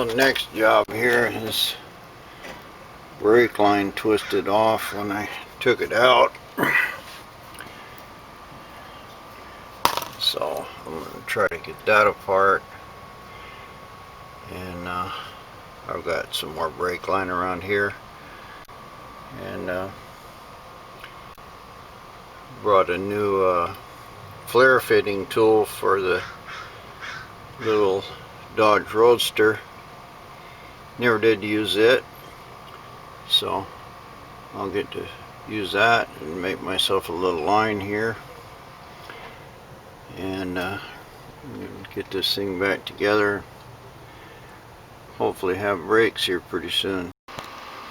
Well, next job here is brake line twisted off when I took it out. So I'm going to try to get that apart. And I've got some more brake line around here. And brought a new flare fitting tool for the little Dodge Roadster. Never did use it, so I'll get to use that and make myself a little line here and get this thing back together. Hopefully have brakes here pretty soon.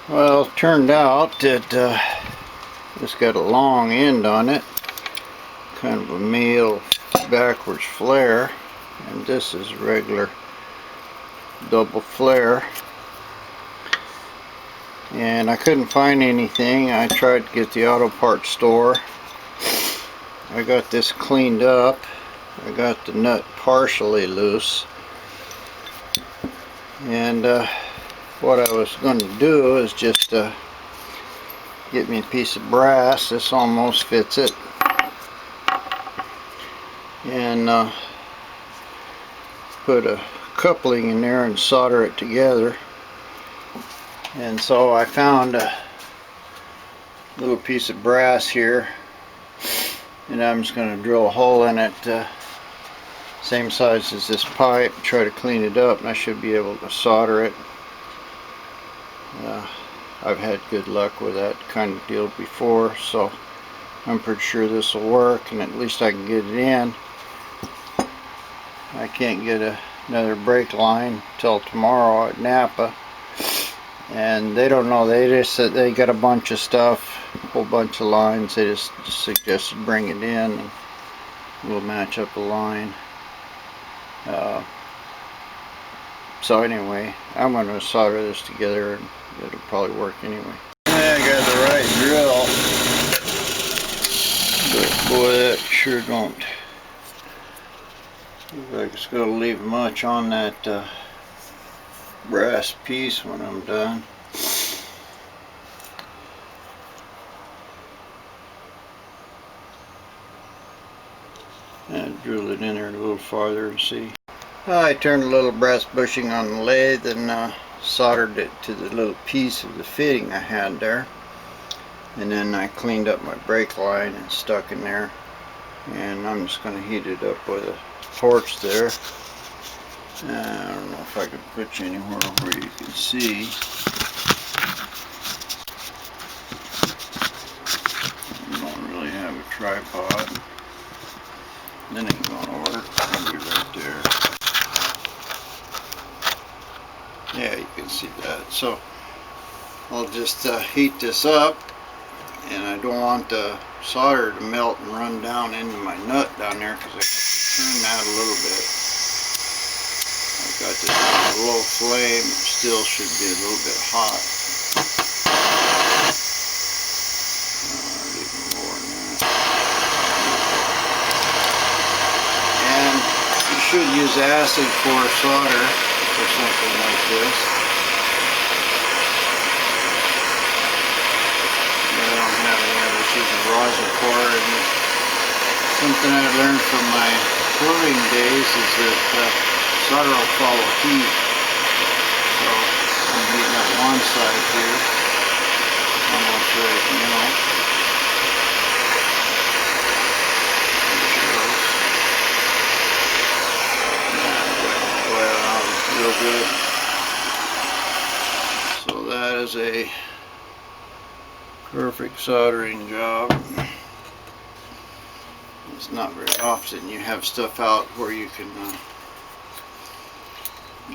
Well, it turned out that it's got a long end on it, kind of a male backwards flare, and this is regular double flare. And I couldn't find anything. I tried to get the auto parts store. I got this cleaned up. I got the nut partially loose. And what I was going to do is just get me a piece of brass. This almost fits it. And put a coupling in there and solder it together. And so I found a little piece of brass here, and I'm just going to drill a hole in it same size as this pipe, try to clean it up, and I should be able to solder it. I've had good luck with that kind of deal before, so I'm pretty sure this will work, and at least I can get it in. I can't get another brake line till tomorrow at Napa. And they don't know, they just said they got a bunch of stuff, a whole bunch of lines. They just suggested bring it in and we'll match up a line. So anyway, I'm going to solder this together and it'll probably work anyway. I got the right drill, but boy, that sure don't look like it's going to leave much on that brass piece when I'm done. And drill it in there a little farther and see. I turned a little brass bushing on the lathe and soldered it to the little piece of the fitting I had there. And then I cleaned up my brake line and stuck in there. And I'm just going to heat it up with a torch there. I don't know if I can put you anywhere where you can see. I don't really have a tripod. Then it ain't gonna work. It'll be right there. Yeah, you can see that. So I'll just heat this up, and I don't want the solder to melt and run down into my nut down there because I have to turn that a little bit. I've got this on a low flame. It still should be a little bit hot. Even more than that. And you should use acid for solder for something like this. I don't have any others using rosin for it. And something I learned from my quilting days is that solder will follow heat. So I'm heating up one side here, almost right now. Real good. So that is a perfect soldering job. It's not very often you have stuff out where you can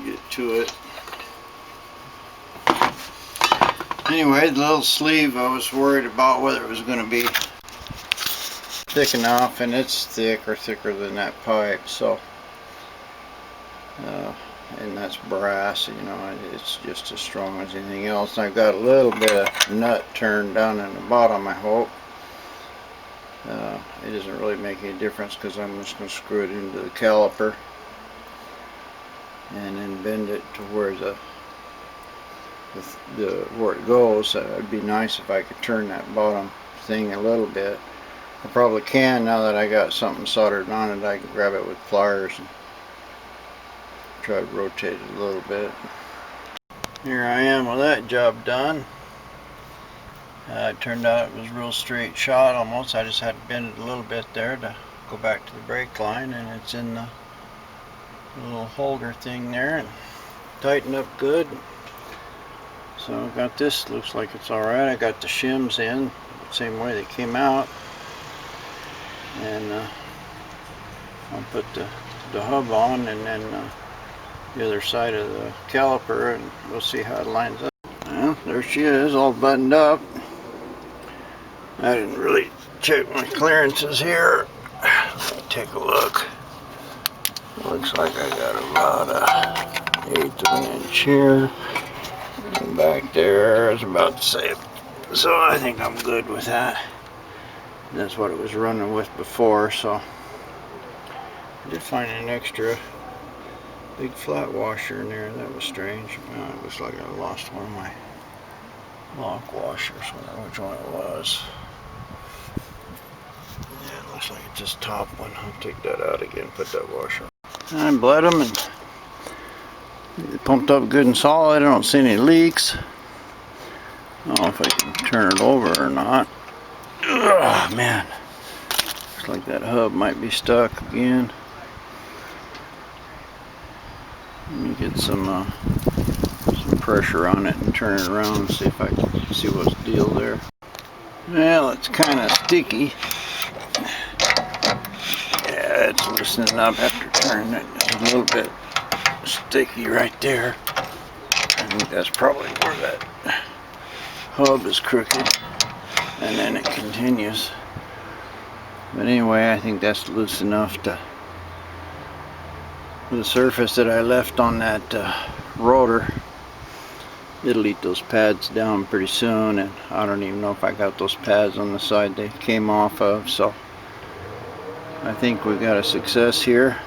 get to it. Anyway, the little sleeve, I was worried about whether it was going to be thick enough, and it's thick or thicker than that pipe. So and that's brass, you know, it's just as strong as anything else. And I've got a little bit of nut turned down in the bottom, I hope. It doesn't really make any difference because I'm just going to screw it into the caliper. and then bend it to where where it goes. It'd be nice if I could turn that bottom thing a little bit. I probably can now that I got something soldered on it. I can grab it with pliers and try to rotate it a little bit. Here I am with that job done. It turned out it was a real straight shot almost. I just had to bend it a little bit there to go back to the brake line, and it's in the little holder thing there and tightened up good. So I got this, looks like it's alright. I got the shims in the same way they came out, and I'll put the hub on, and then the other side of the caliper, and we'll see how it lines up. Well, there she is, all buttoned up. I didn't really check my clearances here. Let me take a look. Looks like I got about a 1/8 of an inch here. And back there is about the same. So I think I'm good with that. That's what it was running with before, so I did find an extra big flat washer in there. That was strange. It looks like I lost one of my lock washers. I wonder which one it was. Yeah, it looks like it's just top one. I'll take that out again, put that washer on. I bled them and they pumped up good and solid. I don't see any leaks. I don't know if I can turn it over or not. Oh man, looks like that hub might be stuck again. Let me get some pressure on it and turn it around and see if I can see what's the deal there. Well, it's kind of sticky. Yeah, it's loosening up after turning it. It's a little bit sticky right there. I think that's probably where that hub is crooked, and then it continues. But anyway, I think that's loose enough to the surface that I left on that rotor. It'll eat those pads down pretty soon, and I don't even know if I got those pads on the side they came off of, so I think we got a success here.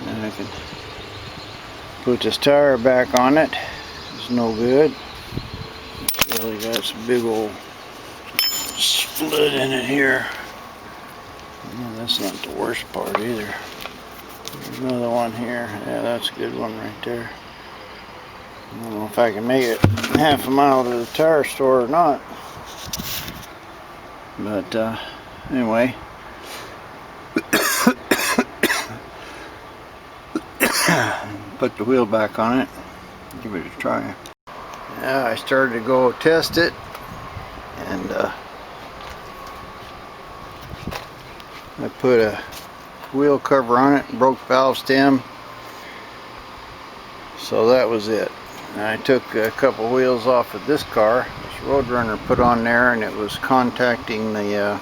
And I can put this tire back on it. It's no good. It's really got some big old split in it here. Well, that's not the worst part either. There's another one here. Yeah, that's a good one right there. I don't know if I can make it half a mile to the tire store or not. But anyway. Put the wheel back on it. Give it a try. Yeah, I started to go test it, and I put a wheel cover on it, broke valve stem, so that was it. And I took a couple wheels off of this car. This Roadrunner put on there, and it was contacting the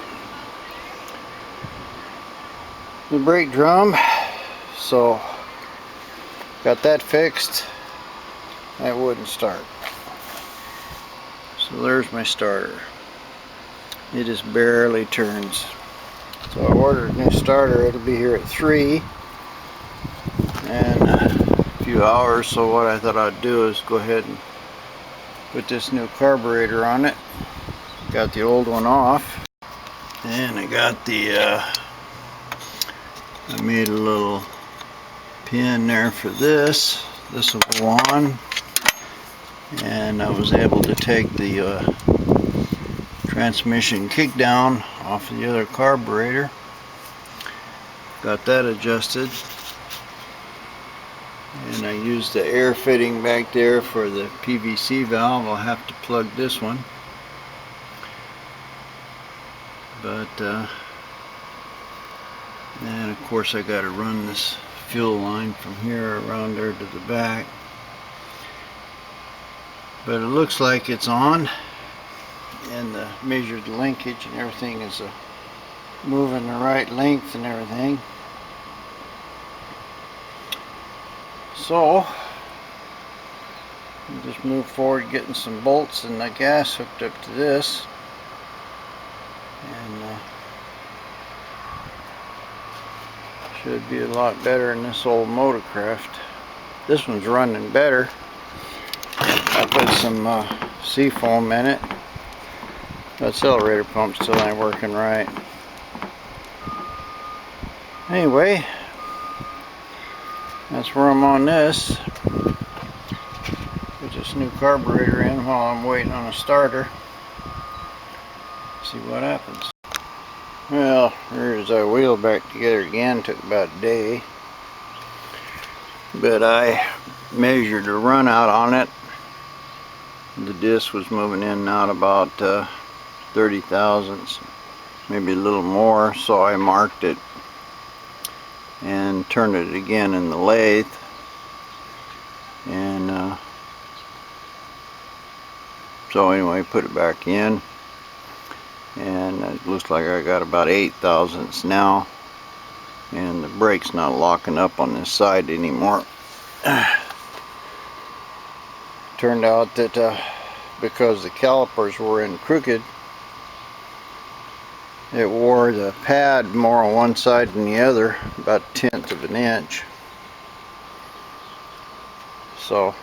brake drum, so got that fixed. That wouldn't start. So there's my starter. It just barely turns. So I ordered a new starter. It'll be here at 3 in a few hours. So what I thought I'd do is go ahead and put this new carburetor on it. Got the old one off, and I got the I made a little pin there for this. This will go on, and I was able to take the transmission kickdown off of the other carburetor. Got that adjusted, and I used the air fitting back there for the PVC valve. I'll have to plug this one, but and of course I got to run this fuel line from here around there to the back. But it looks like it's on, and the measured linkage and everything is moving the right length and everything. So just move forward, getting some bolts and the gas hooked up to this, and Should be a lot better than this old Motorcraft. This one's running better. I put some seafoam in it. The accelerator pump still ain't working right. Anyway, that's where I'm on this. Put this new carburetor in while I'm waiting on a starter. See what happens. Well, here's our wheel back together again. Took about a day. But I measured the run out on it. The disc was moving in and out about 30 thousandths, maybe a little more, so I marked it and turned it again in the lathe, and so anyway, put it back in, and it looks like I got about 8 thousandths now, and the brake's not locking up on this side anymore. Turned out that because the calipers were in crooked, it wore the pad more on one side than the other, about 1/10 of an inch. So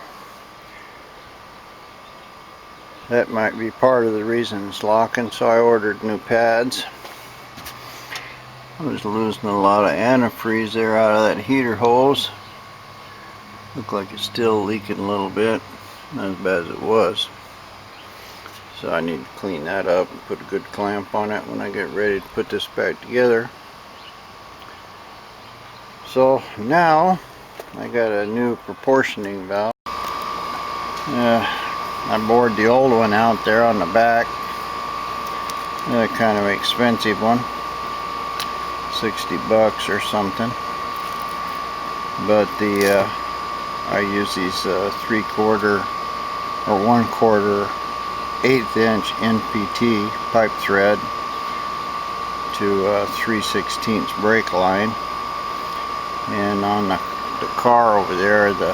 that might be part of the reason it's locking, so I ordered new pads. I was losing a lot of antifreeze there out of that heater hose. Look like it's still leaking a little bit, not as bad as it was. So I need to clean that up and put a good clamp on it when I get ready to put this back together. So now I got a new proportioning valve. I bored the old one out there on the back. Kind of expensive one, 60 bucks or something. But I use these 3/4 or 1/4 1/8 inch NPT pipe thread to 3/16 brake line, and on the car over there, the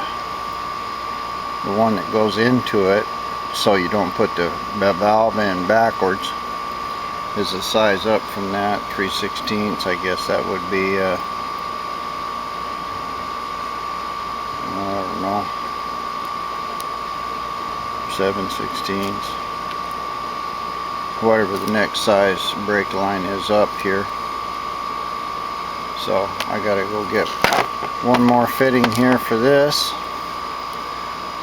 one that goes into it, so you don't put the valve in backwards, is a size up from that. 3/16. I guess that would be I don't know, 7/16, whatever the next size brake line is up here. So I gotta go get one more fitting here for this,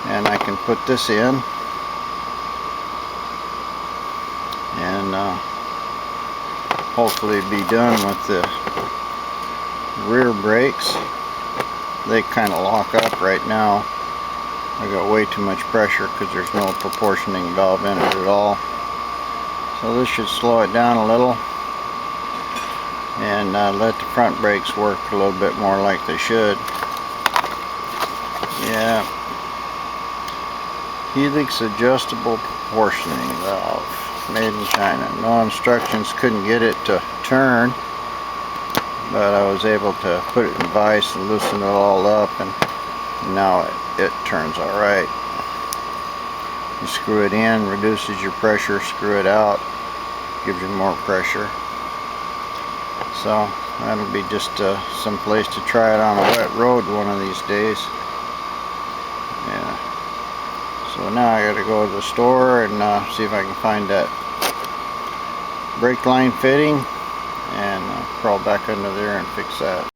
and I can put this in, and hopefully be done with the rear brakes. They kind of lock up right now. I got way too much pressure because there's no proportioning valve in it at all. So this should slow it down a little, and let the front brakes work a little bit more like they should. Yeah, Helix adjustable proportioning valve, made in China. No instructions, couldn't get it to turn, but I was able to put it in vise and loosen it all up, and now it turns all right. You screw it in, reduces your pressure, screw it out, gives you more pressure. So that'll be just some place to try it on a wet road one of these days. Yeah. So now I gotta go to the store and see if I can find that brake line fitting, and crawl back under there and fix that.